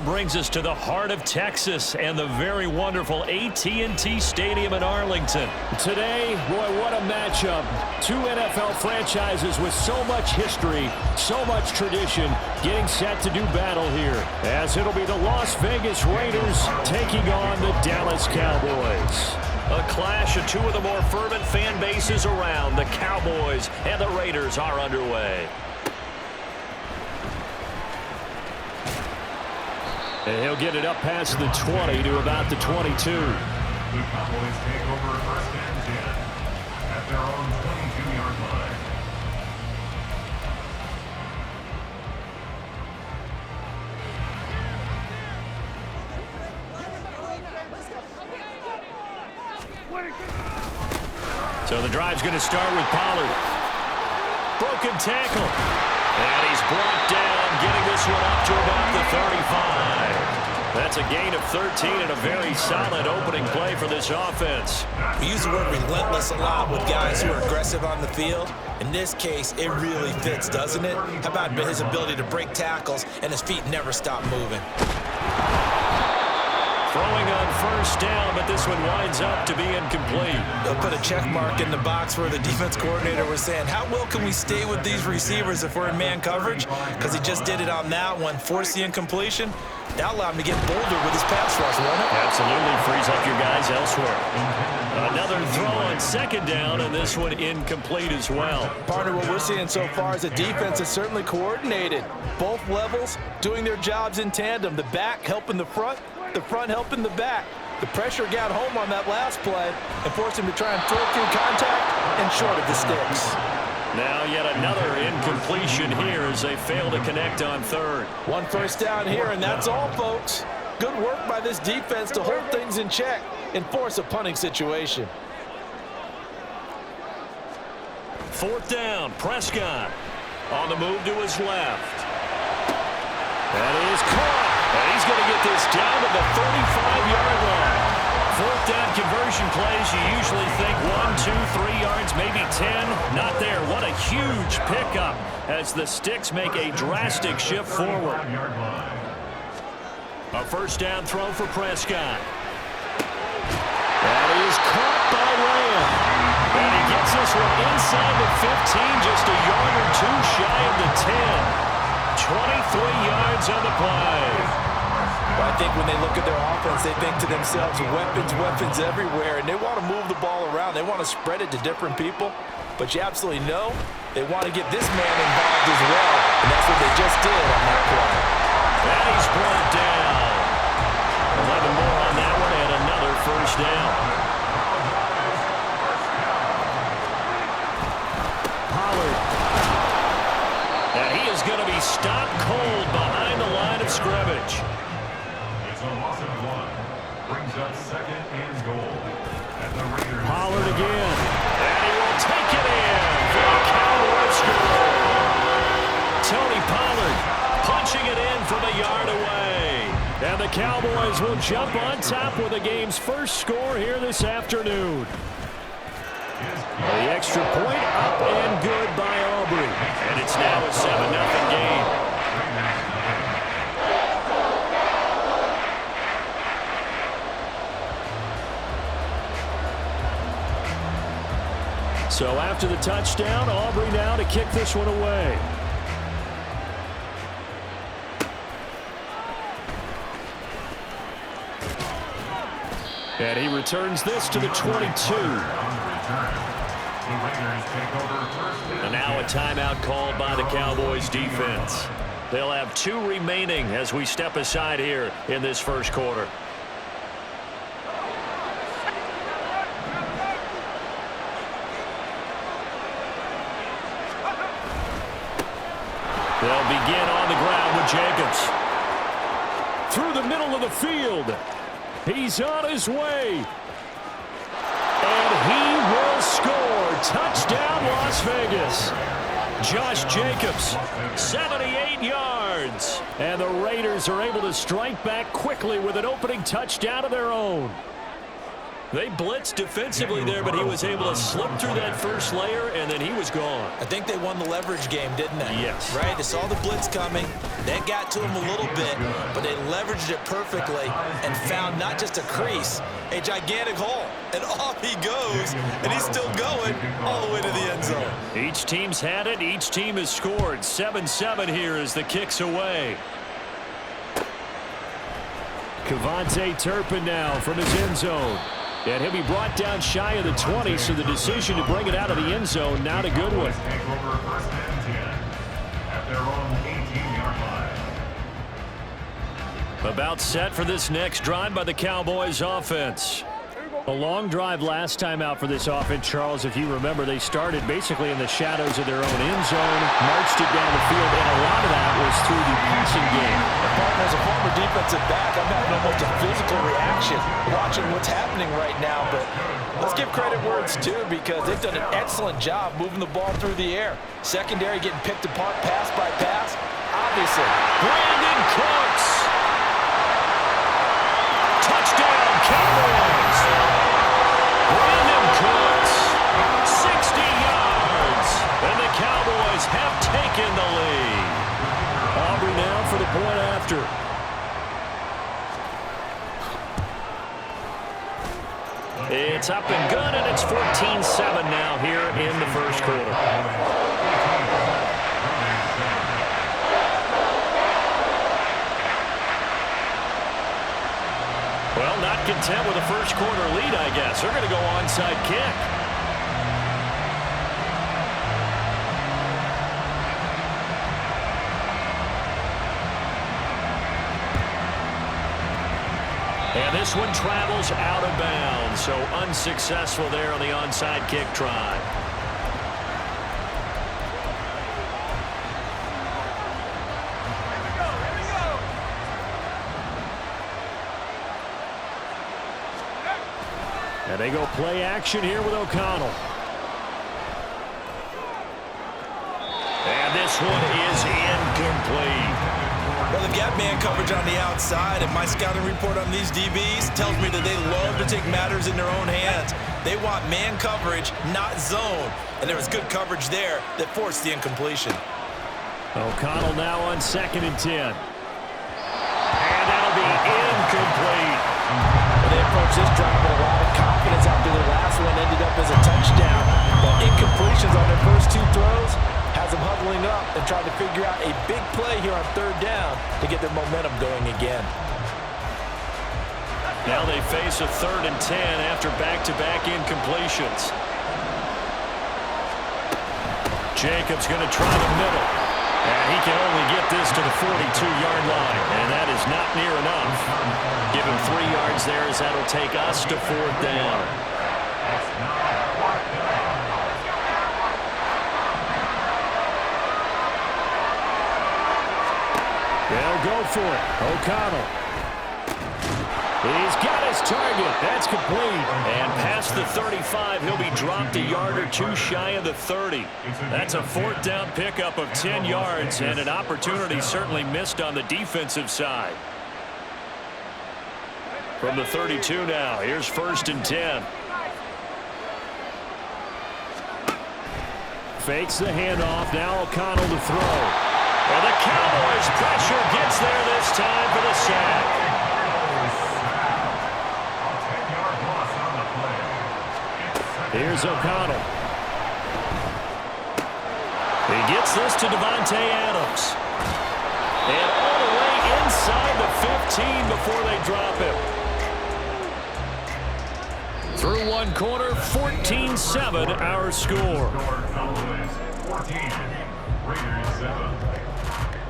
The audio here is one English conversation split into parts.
brings us to the heart of Texas and the very wonderful AT&T Stadium in Arlington. Today, boy, what a matchup. Two NFL franchises with so much history, so much tradition, getting set to do battle here, as it'll be the Las Vegas Raiders taking on the Dallas Cowboys. A clash of two of the more fervent fan bases around. The Cowboys and the Raiders are underway. And he'll get it up past the 20 to about the 22. The Cowboys take over first and 10 at their own 22-yard line. So the drive's going to start with Pollard. Broken tackle. And he's brought down, getting this one up to about the 35. That's a gain of 13 and a very solid opening play for this offense. We use the word relentless a lot with guys who are aggressive on the field. In this case, it really fits, doesn't it? How about his ability to break tackles and his feet never stop moving? Throwing on first down, but this one winds up to be incomplete. They'll put a check mark in the box where the defense coordinator was saying, how well can we stay with these receivers if we're in man coverage? Because he just did it on that one, forced the incompletion. That allowed him to get bolder with his pass rush, won't it? Absolutely, frees up your guys elsewhere. Another throw on second down, and this one incomplete as well. Partner, what we're seeing so far is the defense is certainly coordinated. Both levels doing their jobs in tandem. The back helping the front helping the back. The pressure got home on that last play and forced him to try and throw through contact and short of the sticks. Now yet another incompletion here as they fail to connect on third. One first down here, and that's all, folks. Good work by this defense to hold things in check and force a punting situation. Fourth down, Prescott on the move to his left. That is caught, and he's going to get this down to the 35-yard line. Fourth down conversion plays, you usually think 1, 2, 3 yards, maybe 10. Not there. What a huge pickup as the sticks make a drastic shift forward. A first down throw for Prescott. That is caught by Lamb. And he gets this one inside the 15, just a yard or two shy of the 10. 23 yards on the play. Well, I think when they look at their offense, they think to themselves, weapons everywhere, and they want to move the ball around. They want to spread it to different people, but you absolutely know they want to get this man involved as well, and that's what they just did on that play. And he's brought down. 11 more on that one, and another first down. Pollard. And he is going to be stopped cold behind the line of scrimmage. It's a loss of 1. Brings up second and goal at the Raiders. Pollard again. And he will take it in for a Cowboys score. Tony Pollard punching it in from a yard away. And the Cowboys will jump on top with the game's first score here this afternoon. The extra point up and good by Aubrey. And it's now a 7-0 game. So after the touchdown, Aubrey now to kick this one away. And he returns this to the 22. And now a timeout called by the Cowboys defense. They'll have 2 remaining as we step aside here in this first quarter. They'll begin on the ground with Jacobs. Through the middle of the field. He's on his way. And he will score. Touchdown, Las Vegas. Josh Jacobs, 78 yards. And the Raiders are able to strike back quickly with an opening touchdown of their own. They blitzed defensively there, but he was able to slip through that first layer, and then he was gone. I think they won the leverage game, didn't they? Yes. Right? They saw the blitz coming. They got to him a little bit, but they leveraged it perfectly and found not just a crease, a gigantic hole. And off he goes, and he's still going all the way to the end zone. Each team's had it. Each team has scored. 7-7 here as the kick's away. Kevontae Turpin now from his end zone. And he'll be brought down shy of the 20, so the decision to bring it out of the end zone, not a good one. Take over first and 10 at their own 18-yard line. About set for this next drive by the Cowboys offense. A long drive last time out for this offense, Charles. If you remember, they started basically in the shadows of their own end zone, marched it down the field, and a lot of that was through the passing game. As a former defensive back, I'm having almost a physical reaction watching what's happening right now. But let's give credit where it's due, because they've done an excellent job moving the ball through the air. Secondary getting picked apart pass by pass. Obviously, Brandon Cooks. Touchdown, Cowboys. Brandon Cooks, 60 yards. And the Cowboys have taken the lead. Aubrey now for the point after. It's up and good, and it's 14-7 now here in the first quarter. Well, not content with a first quarter lead, I guess. They're going to go onside kick. And this one travels out of bounds, so unsuccessful there on the onside kick try. And they go play action here with O'Connell. And this one is incomplete. well, they've got man coverage on the outside, and my scouting report on these DBs tells me that they love to take matters in their own hands. They want man coverage, not zone. And there was good coverage there that forced the incompletion. O'Connell now on 2nd and 10. And that'll be incomplete. They approached this drive with a lot of confidence after the last one ended up as a touchdown. But incompletions on their first two throws has them huddling up and trying to figure out a big play here on 3rd down to get their momentum going again. Now they face a 3rd and 10 after back-to-back incompletions. Jacobs going to try the middle. And he can only get this to the 42-yard line, and that is not near enough. Give him 3 yards there as that'll take us to 4th down. They'll go for it. O'Connell. He's got his target. That's complete. And past the 35, he'll be dropped a yard or two shy of the 30. That's a 4th down pickup of 10 yards and an opportunity certainly missed on the defensive side. From the 32 now, here's 1st and 10. Fakes the handoff. Now O'Connell to throw. And the Cowboys pressure gets there this time for the sack. Here's O'Connell. He gets this to Devontae Adams. And all the way inside the 15 before they drop him. Through one quarter, 14-7 our score.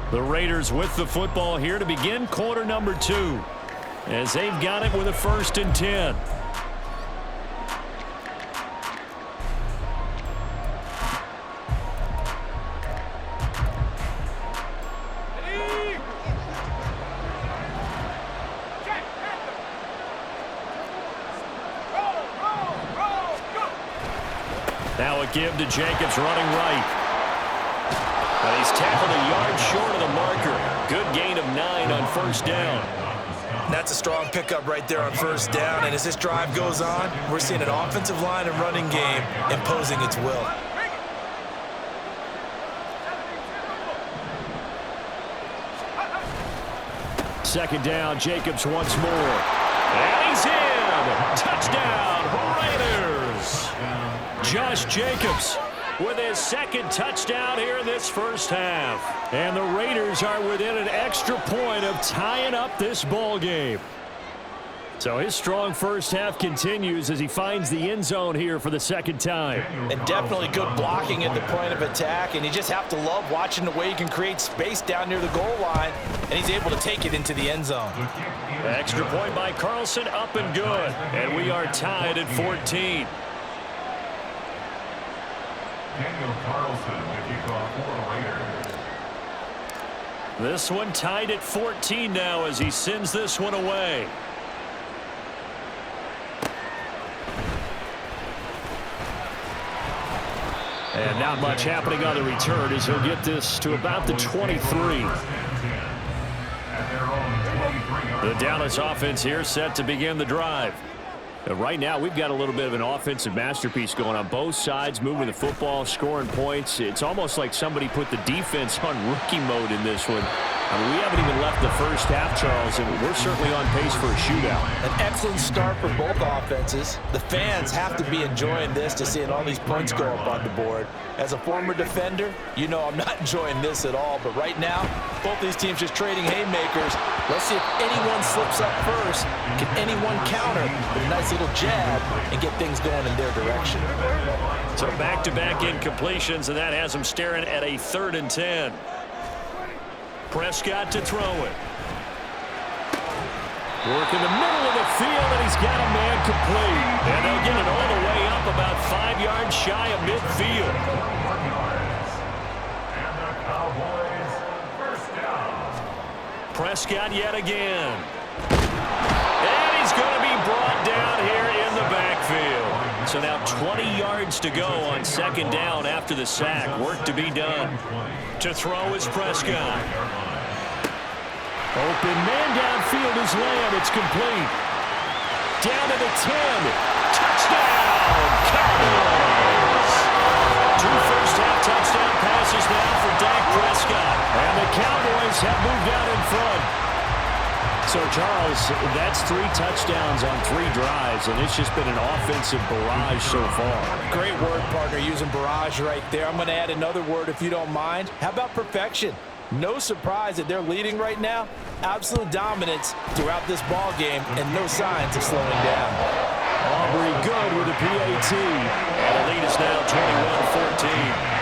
The Raiders with the football here to begin quarter number 2. As they've got it with a 1st and 10. Now a give to Jacobs running right. And he's tackled a yard short of the marker. Good gain of 9 on 1st down. That's a strong pickup right there on first down, and as this drive goes on, we're seeing an offensive line and running game imposing its will. Second down, Jacobs once more. And he's in! Touchdown, Raiders! Josh Jacobs with his second touchdown here in this first half. And the Raiders are within an extra point of tying up this ball game. So his strong first half continues as he finds the end zone here for the second time. And definitely good blocking at the point of attack, and you just have to love watching the way he can create space down near the goal line, and he's able to take it into the end zone. Extra point by Carlson, up and good. And we are tied at 14. Daniel Carlson, the kickoff for the Raiders. This one tied at 14 now as he sends this one away. And not much happening on the return as he'll get this to about the 23. The Dallas offense here set to begin the drive. Right now, we've got a little bit of an offensive masterpiece going on both sides, moving the football, scoring points. It's almost like somebody put the defense on rookie mode in this one. I mean, we haven't even left the first half, Charles, and we're certainly on pace for a shootout. An excellent start for both offenses. The fans have to be enjoying this to seeing all these points go up on the board. As a former defender, you know I'm not enjoying this at all, but right now, both these teams just trading haymakers. Let's see if anyone slips up first. Can anyone counter with a nice little jab and get things going in their direction? So back-to-back incompletions, and that has them staring at a 3rd and 10. Prescott to throw it. Work in the middle of the field, and he's got a man complete. And they'll get it all the way up about 5 yards shy of midfield. And the Cowboys first down. Prescott yet again. And he's going to be brought down here in the backfield. So now 20 yards to go on second down after the sack. Work to be done. To throw is Prescott. Open man downfield is Lamb. It's complete. Down to the 10. Touchdown, Cowboys. 2 first-half touchdown passes now for Dak Prescott. And the Cowboys have moved out in front. So, Charles, that's 3 touchdowns on 3 drives, and it's just been an offensive barrage so far. Great word, partner, using barrage right there. I'm going to add another word if you don't mind. How about perfection? No surprise that they're leading right now. Absolute dominance throughout this ball game and no signs of slowing down. Aubrey good with a PAT. And the lead is now 21-14.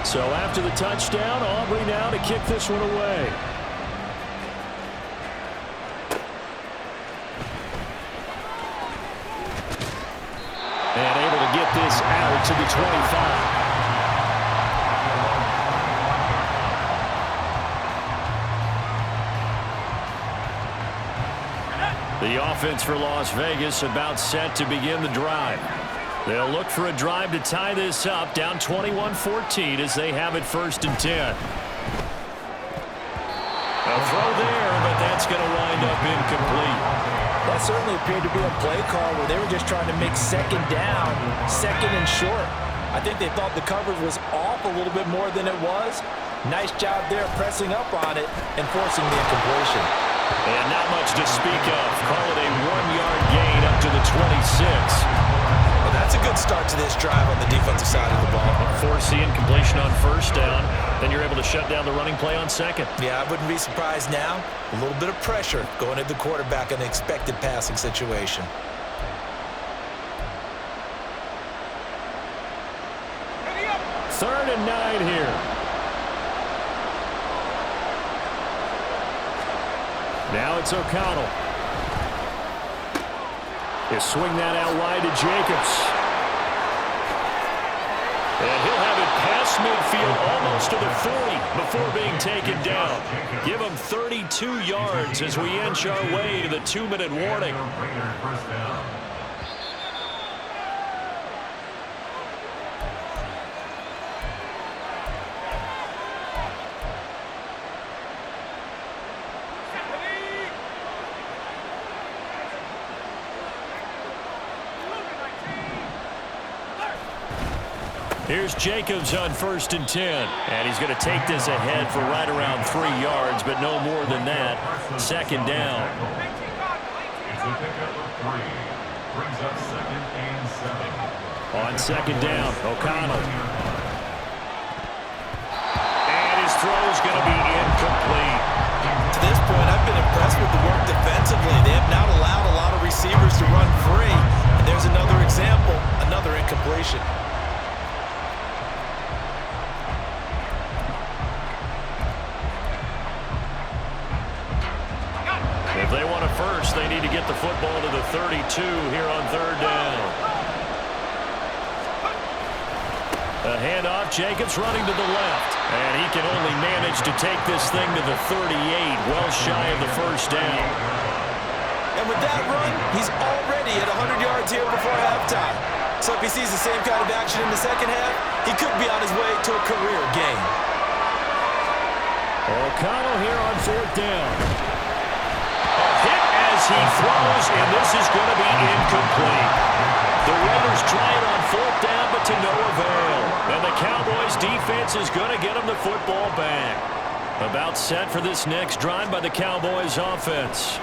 So after the touchdown, Aubrey now to kick this one away. And able to get this out to the 25. The offense for Las Vegas about set to begin the drive. They'll look for a drive to tie this up, down 21-14 as they have it 1st and 10. A throw there, but that's going to wind up incomplete. That certainly appeared to be a play call where they were just trying to make second down, 2nd and short. I think they thought the coverage was off a little bit more than it was. Nice job there pressing up on it and forcing the incompletion. And not much to speak of. Call it a 1-yard gain up to the 26. Well, that's a good start to this drive on the defensive side of the ball. Force the incompletion on 1st down. Then you're able to shut down the running play on 2nd. Yeah, I wouldn't be surprised now. A little bit of pressure going at the quarterback in an expected passing situation. Third and 9 here. Now it's O'Connell. He'll swing that out wide to Jacobs. And he'll have it past midfield almost to the 40 before being taken down. Give him 32 yards as we inch our way to the 2-minute warning. Here's Jacobs on 1st and 10. And he's going to take this ahead for right around 3 yards, but no more than that. 2nd down. It's a pickup of 3. Brings up 2nd and 7. On 2nd down, O'Connell. And his throw's going to be incomplete. To this point, I've been impressed with the work defensively. They have not allowed a lot of receivers to run free. And there's another example, another incompletion. If they want a first, they need to get the football to the 32 here on 3rd down. A handoff, Jacobs running to the left. And he can only manage to take this thing to the 38, well shy of the 1st down. And with that run, he's already at 100 yards here before halftime. So if he sees the same kind of action in the 2nd half, he could be on his way to a career gain. O'Connell here on 4th down. A hit as he throws, and this is going to be incomplete. The Raiders try it on 4th down, but to no avail. And the Cowboys defense is going to get them the football back. About set for this next drive by the Cowboys offense.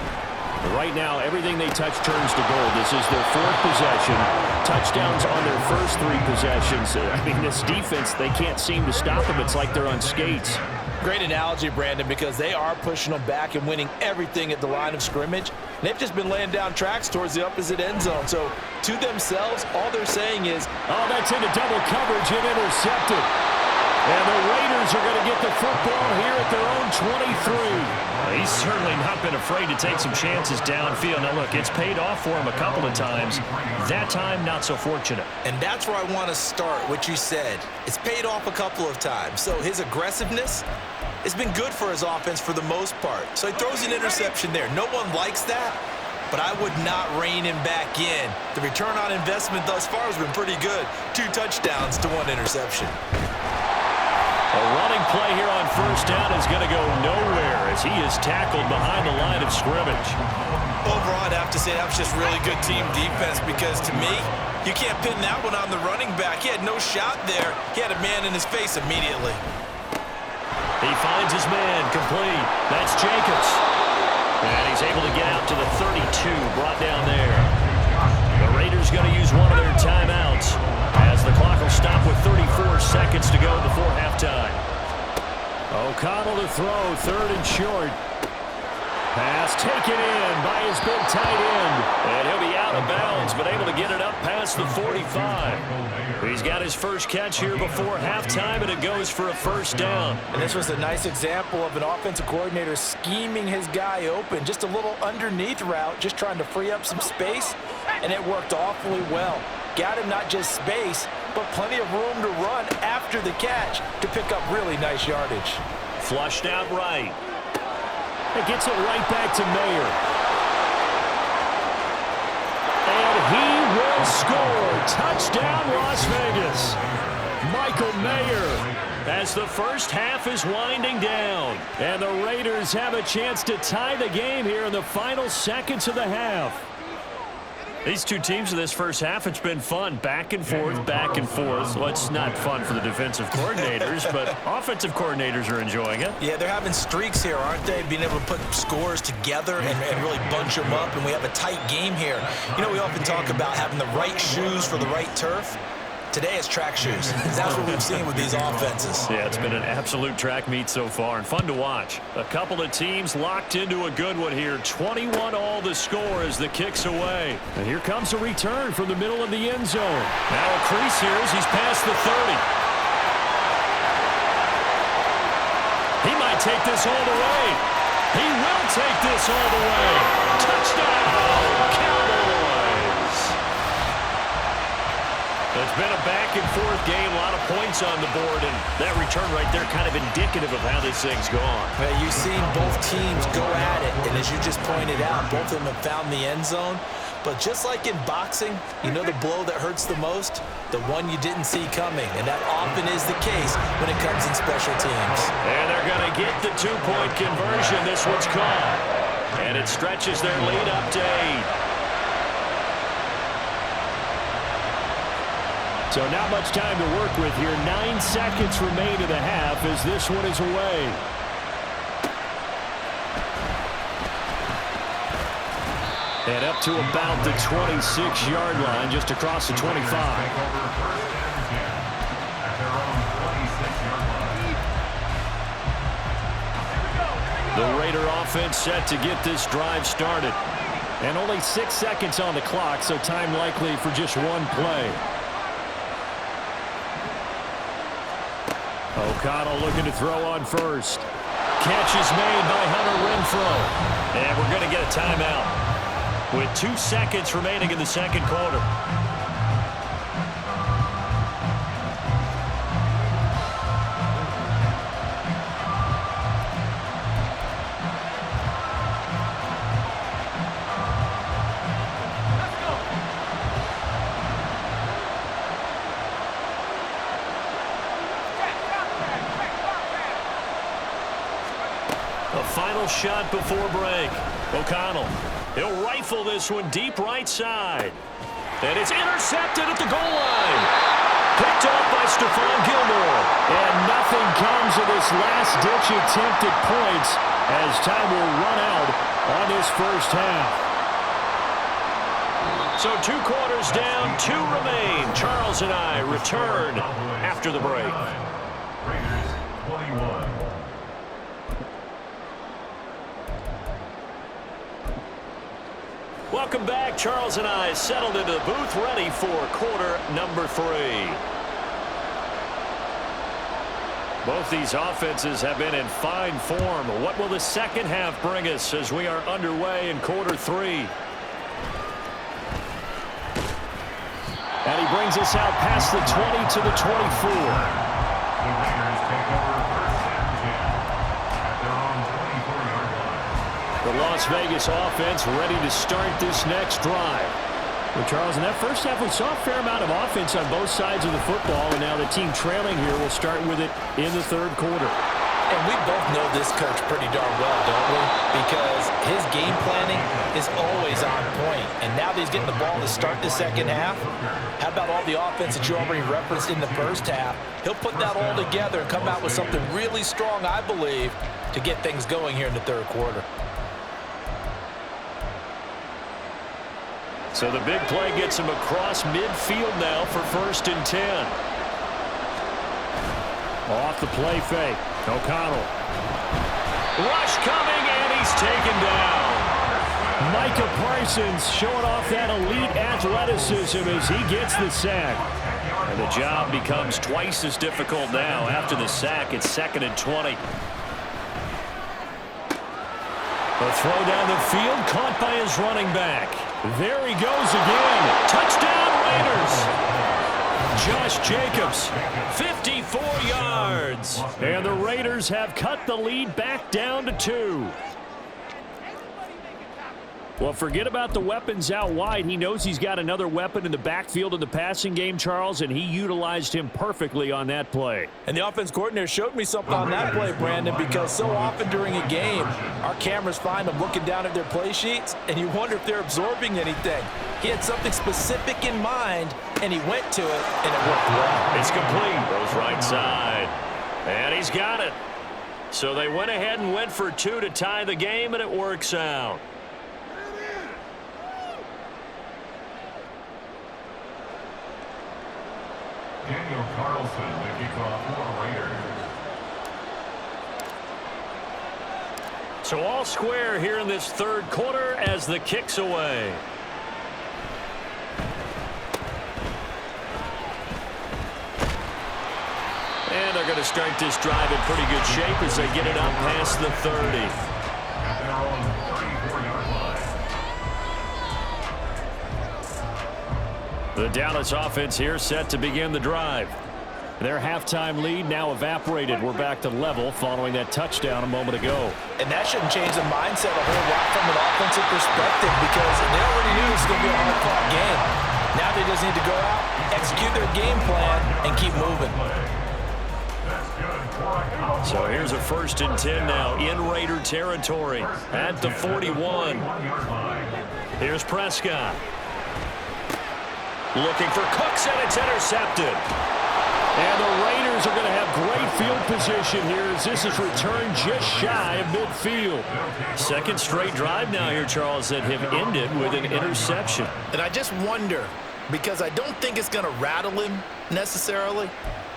Right now, everything they touch turns to gold. This is their 4th possession. Touchdowns on their first 3 possessions. I mean, this defense, they can't seem to stop them. It's like they're on skates. Great analogy, Brandon, because they are pushing them back and winning everything at the line of scrimmage. They've just been laying down tracks towards the opposite end zone. So, to themselves, all they're saying is, oh, that's into double coverage and intercepted. And the Raiders are going to get the football here at their own 23. He's certainly not been afraid to take some chances downfield. Now, look, it's paid off for him a couple of times. That time, not so fortunate. And that's where I want to start, what you said. It's paid off a couple of times. So his aggressiveness has been good for his offense for the most part. So he throws an interception there. No one likes that, but I would not rein him back in. The return on investment thus far has been pretty good. 2 touchdowns to 1 interception. A running play here on 1st down is going to go nowhere as he is tackled behind the line of scrimmage. Overall, I'd have to say that was just really good team defense because, to me, you can't pin that one on the running back. He had no shot there. He had a man in his face immediately. He finds his man complete. That's Jacobs. And he's able to get out to the 32, brought down there. The Raiders going to use one of their timeouts as the clock will stop with 34 seconds to go before halftime. O'Connell to throw, 3rd and short. Pass taken in by his big tight end. And he'll be out of bounds, but able to get it up past the 45. He's got his first catch here before halftime, and it goes for a 1st down. And this was a nice example of an offensive coordinator scheming his guy open. Just a little underneath route, just trying to free up some space, and it worked awfully well. Got him not just space, but plenty of room to run after the catch to pick up really nice yardage. Flushed out right. It gets it right back to Mayer. And he will score. Touchdown, Las Vegas. Michael Mayer as the first half is winding down. And the Raiders have a chance to tie the game here in the final seconds of the half. These two teams in this first half, it's been fun. Back and forth, back and forth. Well, it's not fun for the defensive coordinators, but offensive coordinators are enjoying it. Yeah, they're having streaks here, aren't they? Being able to put scores together and really bunch them up, and we have a tight game here. You know, we often talk about having the right shoes for the right turf. Today it's track shoes. That's what we've seen with these offenses. Yeah, it's been an absolute track meet so far and fun to watch. A couple of teams locked into a good one here. 21-all the score as the kick's away. And here comes a return from the middle of the end zone. Now a crease here as he's past the 30. He might take this all the way. He will take this all the way. Touchdown, Cowboys! It's been a back-and-forth game, a lot of points on the board, and that return right there kind of indicative of how this thing's gone. Well, you've seen both teams go at it, and as you just pointed out, both of them have found the end zone. But just like in boxing, you know the blow that hurts the most? The one you didn't see coming, and that often is the case when it comes in special teams. And they're going to get the two-point conversion. This one's caught. And it stretches their lead up to 8. So not much time to work with here. 9 seconds remain in the half as this one is away. And up to about the 26-yard line, just across the 25. The Raider offense set to get this drive started. And only 6 seconds on the clock, so time likely for just one play. O'Connell looking to throw on first. Catch is made by Hunter Renfrow. And we're going to get a timeout with 2 seconds remaining in the second quarter. Final shot before break. O'Connell. He'll rifle this one deep right side. And it's intercepted at the goal line. Picked off by Stephon Gilmore. And nothing comes of this last-ditch attempt at points as time will run out on this first half. So 2 quarters down, 2 remain. Charles and I return after the break. Raiders 21. Welcome back. Charles and I settled into the booth, ready for quarter number 3. Both these offenses have been in fine form. What will the second half bring us as we are underway in quarter 3? And he brings us out past the 20 to the 24. The Raiders take over first and 10 at their own 24-yard line. The Las Vegas offense ready to start this next drive. Well, Charles, in that first half, we saw a fair amount of offense on both sides of the football, and now the team trailing here will start with it in the third quarter. And we both know this coach pretty darn well, don't we? Because his game planning is always on point. And now that he's getting the ball to start the second half, how about all the offense that you already referenced in the first half? He'll put that all together and come out with something really strong, I believe, to get things going here in the third quarter. So the big play gets him across midfield now for 1st and 10. Off the play fake. O'Connell. Rush coming, and he's taken down. Micah Parsons showing off that elite athleticism as he gets the sack. And the job becomes twice as difficult now. After the sack, it's 2nd and 20. A throw down the field, caught by his running back. There he goes again. Touchdown, Raiders. Josh Jacobs. 54 yards. And the Raiders have cut the lead back down to 2. Well, forget about the weapons out wide. He knows he's got another weapon in the backfield in the passing game, Charles, and he utilized him perfectly on that play. And the offense coordinator showed me something on that play, Brandon, because so often during a game, our cameras find them looking down at their play sheets, and you wonder if they're absorbing anything. He had something specific in mind, and he went to it, and it worked well. It's complete. Goes right side. And he's got it. So they went ahead and went for 2 to tie the game, and it works out. Daniel Carlson, the kickoff for Raiders. So all square here in this third quarter as the kick's away. And they're going to start this drive in pretty good shape as they get it up past the 30. At their own 34-yard line. The Dallas offense here set to begin the drive. Their halftime lead now evaporated. We're back to level following that touchdown a moment ago. And that shouldn't change the mindset a whole lot from an offensive perspective because they already knew it was going to be a hard-fought game. Now they just need to go out, execute their game plan, and keep moving. So here's a 1st and 10 now in Raider territory at the 41. Here's Prescott. Looking for Cooks, and it's intercepted. And the Raiders are going to have great field position here as this is returned just shy of midfield. Second straight drive now here, Charles, that have ended with an interception. And I just wonder, because I don't think it's going to rattle him necessarily,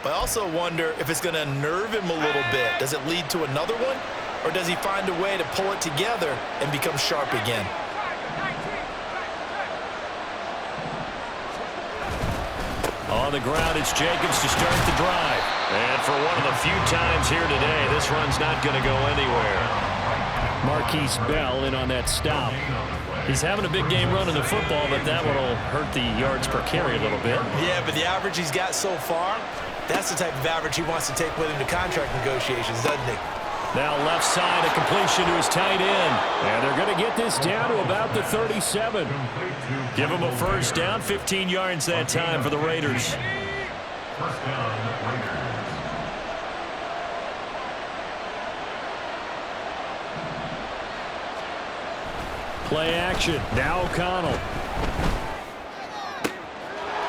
but I also wonder if it's going to unnerve him a little bit. Does it lead to another one, or does he find a way to pull it together and become sharp again? On the ground, it's Jacobs to start the drive. And for one of the few times here today, this run's not going to go anywhere. Marquise Bell in on that stop. He's having a big game running the football, but that one will hurt the yards per carry a little bit. Yeah, but the average he's got so far, that's the type of average he wants to take with him to contract negotiations, doesn't he? Now left side, a completion to his tight end. And they're going to get this down to about the 37. Give him a first down, 15 yards that time for the Raiders. First down, Raiders. Play action. Now O'Connell.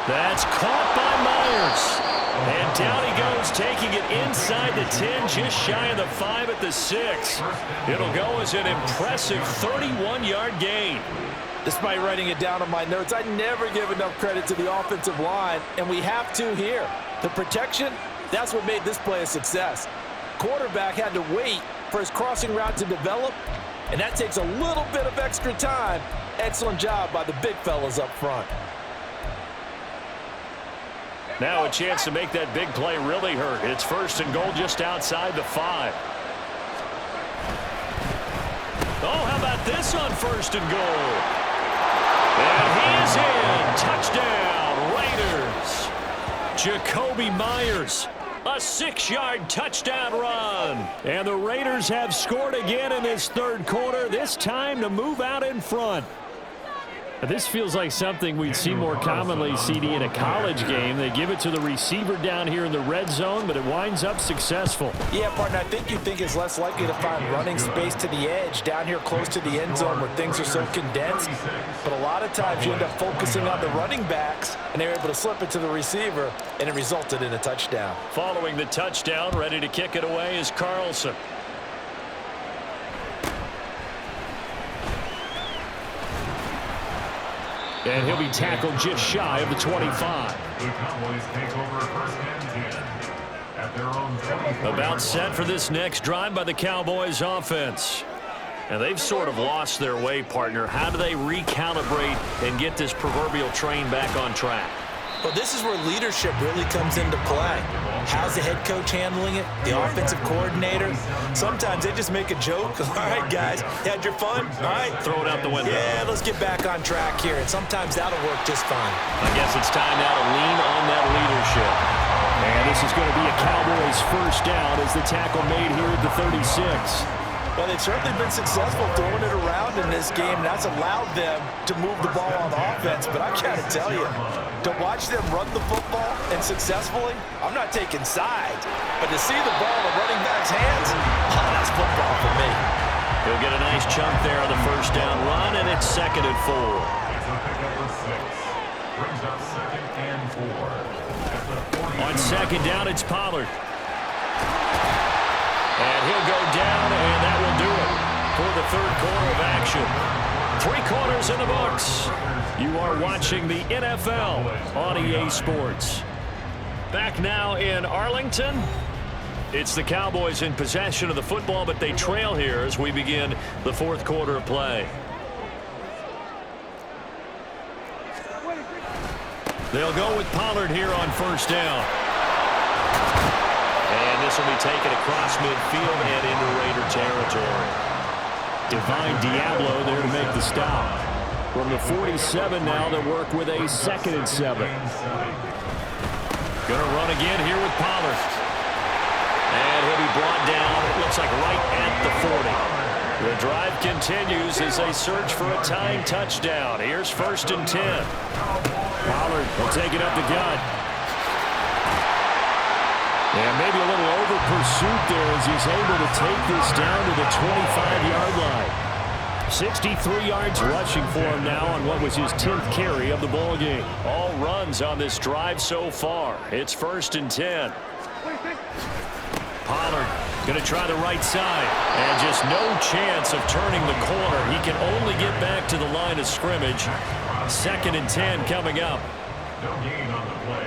That's caught by Myers. And down he goes, taking it inside the 10, just shy of the 5 at the 6. It'll go as an impressive 31-yard gain. Despite writing it down on my notes, I never give enough credit to the offensive line, and we have to here. The protection, that's what made this play a success. Quarterback had to wait for his crossing route to develop, and that takes a little bit of extra time. Excellent job by the big fellas up front. Now a chance to make that big play really hurt. It's first and goal just outside the 5. Oh, how about this on first and goal? And he is in. Touchdown, Raiders. Jacoby Myers. A 6-yard touchdown run. And the Raiders have scored again in this third quarter, this time to move out in front. This feels like something we'd see more commonly, CD, in a college game. They give it to the receiver down here in the red zone, but it winds up successful. Yeah, partner, I think you think it's less likely to find running space to the edge down here close to the end zone where things are so condensed. But a lot of times you end up focusing on the running backs, and they're able to slip it to the receiver, and it resulted in a touchdown. Following the touchdown, ready to kick it away is Carlson. And he'll be tackled just shy of the 25. The Cowboys take over first and 10 at their own 24. About set for this next drive by the Cowboys offense. And they've sort of lost their way, partner. How do they recalibrate and get this proverbial train back on track? Well, this is where leadership really comes into play. How's the head coach handling it? The offensive coordinator? Sometimes they just make a joke. All right, guys, had your fun? All right. Throw it out the window. Yeah, let's get back on track here. And sometimes that'll work just fine. I guess it's time now to lean on that leadership. And this is going to be a Cowboys first down as the tackle made here at the 36. Well, they've certainly been successful throwing it around in this game. That's allowed them to move the ball on offense. But I got to tell you, to watch them run the football and successfully, I'm not taking sides. But to see the ball in the running back's hands, that's football for me. He'll get a nice chunk there on the first down run, and it's 2nd and 4. It's a pickup of 6. Brings up 2nd and 4. At the 40. On second down, it's Pollard. And he'll go down, and that will do it for the third quarter of action. 3 quarters in the books. You are watching the NFL on EA Sports. Back now in Arlington. It's the Cowboys in possession of the football, but they trail here as we begin the fourth quarter of play. They'll go with Pollard here on first down. And this will be taken across midfield and into Raider territory. Divine Diablo there to make the stop. From the 47 now, they work with a 2nd and 7. Going to run again here with Pollard. And he'll be brought down, it looks like right at the 40. The drive continues as they search for a tying touchdown. Here's 1st and 10. Pollard will take it up the gut. And maybe a little over pursuit there as he's able to take this down to the 25-yard line. 63 yards rushing for him now on what was his 10th carry of the ball game. All runs on this drive so far. It's 1st and 10. Pollard going to try the right side. And just no chance of turning the corner. He can only get back to the line of scrimmage. 2nd and 10 coming up. No gain on the play.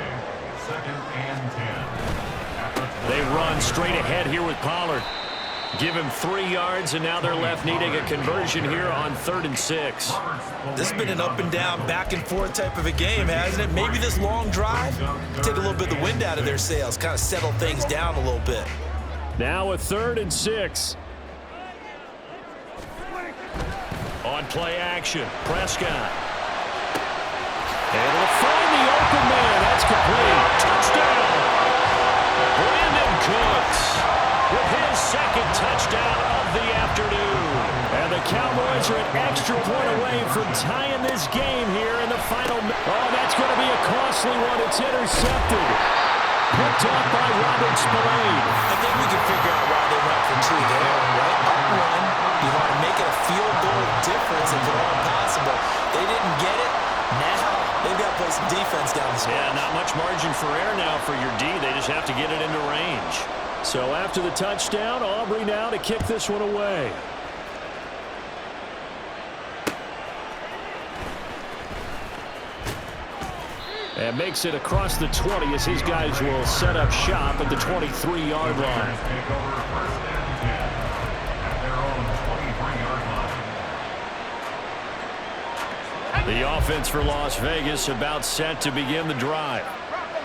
2nd and 10. They run straight ahead here with Pollard. Give him 3 yards, and now they're left needing a conversion here on 3rd and 6. This has been an up and down, back and forth type of a game, hasn't it? Maybe this long drive, take a little bit of the wind out of their sails, kind of settle things down a little bit. Now a 3rd and 6. On play action, Prescott. Able to find the open man. That's complete. Touchdown. Brandon Cooks with his 2nd touchdown of the afternoon. And the Cowboys are an extra point away from tying this game here in the final. Oh, that's going to be a costly one. It's intercepted. Picked off by Robert Spillane. I think we can figure out why they went for 2 there, right? Up 1. You want to make it a field goal difference if at all possible. They didn't get it. Now they've got to play some defense down the stretch. Yeah, not much margin for error now for your D. They just have to get it into range. So after the touchdown, Aubrey now to kick this one away. And makes it across the 20 as his guys will set up shop at the 23-yard line. Take over 1st and 10 at their own 23-yard line. The offense for Las Vegas about set to begin the drive.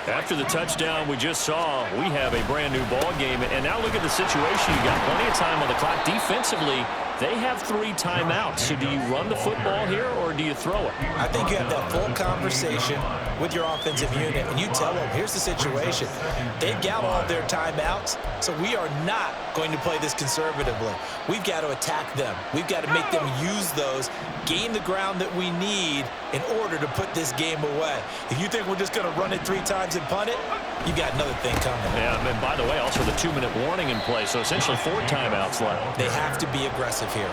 After the touchdown we just saw, we have a brand new ball game. And now look at the situation. You got plenty of time on the clock. Defensively, they have 3 timeouts. So do you run the football here or do you throw it? I think you have that full conversation with your offensive unit, and you tell them, here's the situation. They've got all of their timeouts, so we are not going to play this conservatively. We've got to attack them. We've got to make them use those, gain the ground that we need in order to put this game away. If you think we're just going to run it 3 times and punt it, you got another thing coming. Yeah, and by the way, also the 2-minute warning in play, so essentially 4 timeouts left. They have to be aggressive here.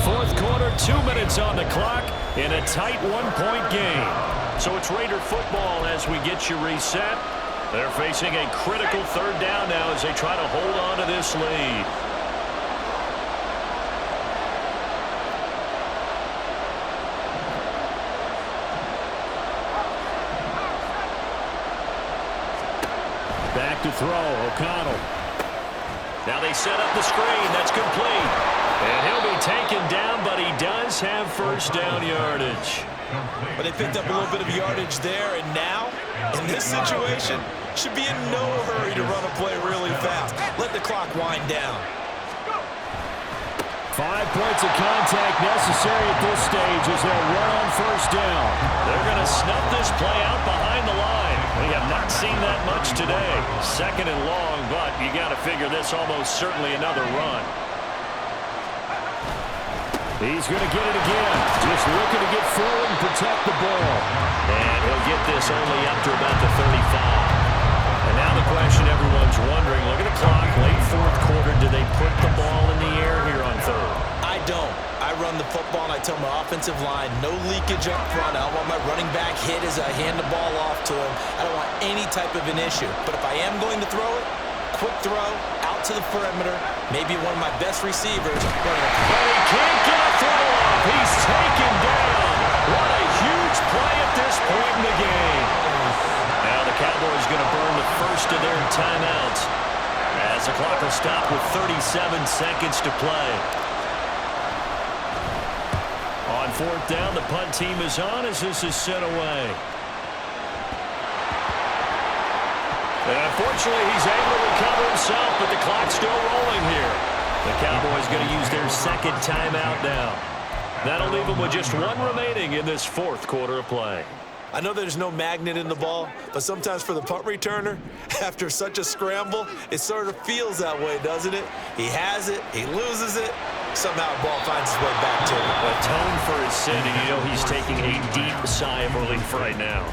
4th quarter, 2 minutes on the clock in a tight 1-point game. So it's Raider football as we get you reset. They're facing a critical 3rd down now as they try to hold on to this lead. Back to throw, O'Connell. Now they set up the screen. That's complete. And he'll be taken down, but he does have 1st down yardage. But they picked up a little bit of yardage there, and now, in this situation, should be in no hurry to run a play really fast. Let the clock wind down. 5 points of contact necessary at this stage as they'll run on 1st down. They're going to snuff this play out behind the line. We have not seen that much today. 2nd and long, but you got to figure this almost certainly another run. He's going to get it again. Just looking to get forward and protect the ball. And he'll get this only up to about the 35. And now the question everyone's wondering, look at the clock, late 4th quarter, do they put the ball in the air here on 3rd? I don't. I run the football, and I tell my offensive line, no leakage up front. I don't want my running back hit as I hand the ball off to him. I don't want any type of an issue. But if I am going to throw it, quick throw, out to the perimeter, maybe one of my best receivers. But he can't get a throw off. He's taken down. What a huge play at this point in the game. Now the Cowboys going to burn the 1st of their timeouts as the clock will stop with 37 seconds to play. On 4th down, the punt team is on as this is sent away. And unfortunately, he's able to recover himself, but the clock's still rolling here. The Cowboys going to use their 2nd timeout now. That'll leave them with just 1 remaining in this 4th quarter of play. I know there's no magnet in the ball, but sometimes for the punt returner, after such a scramble, it sort of feels that way, doesn't it? He has it, he loses it, somehow the ball finds its way back to him. Atone for his sin, and you know he's taking a deep sigh of relief right now.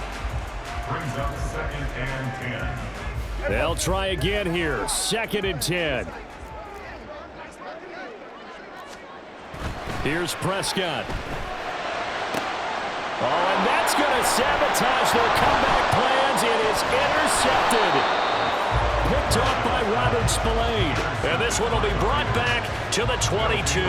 Brings up 2nd and 10. They'll try again here, 2nd and 10. Here's Prescott. Oh, and that's going to sabotage their comeback plans. It is intercepted. Picked off by Robert Spillane. And this one will be brought back to the 22.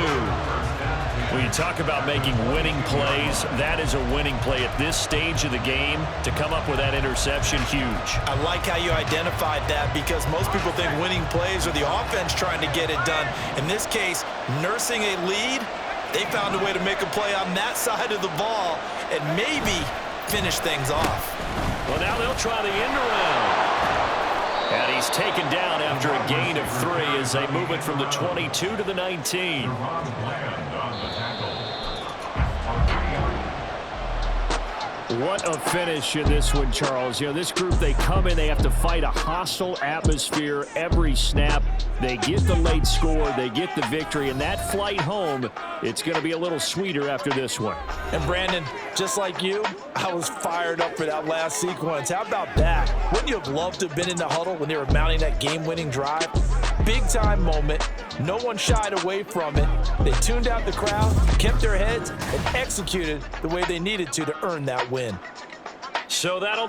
When you talk about making winning plays, that is a winning play at this stage of the game. To come up with that interception, huge. I like how you identified that, because most people think winning plays are the offense trying to get it done. In this case, nursing a lead, they found a way to make a play on that side of the ball and maybe finish things off. Well, now they'll try the end around. And he's taken down after a gain of 3 as they move it from the 22 to the 19. What a finish in this one, Charles. You know, this group, they come in, they have to fight a hostile atmosphere every snap. They get the late score, they get the victory, and that flight home, it's going to be a little sweeter after this one. And Brandon, just like you, I was fired up for that last sequence. How about that? Wouldn't you have loved to have been in the huddle when they were mounting that game-winning drive? Big-time moment. No one shied away from it. They tuned out the crowd, kept their heads, and executed the way they needed to earn that win. So that'll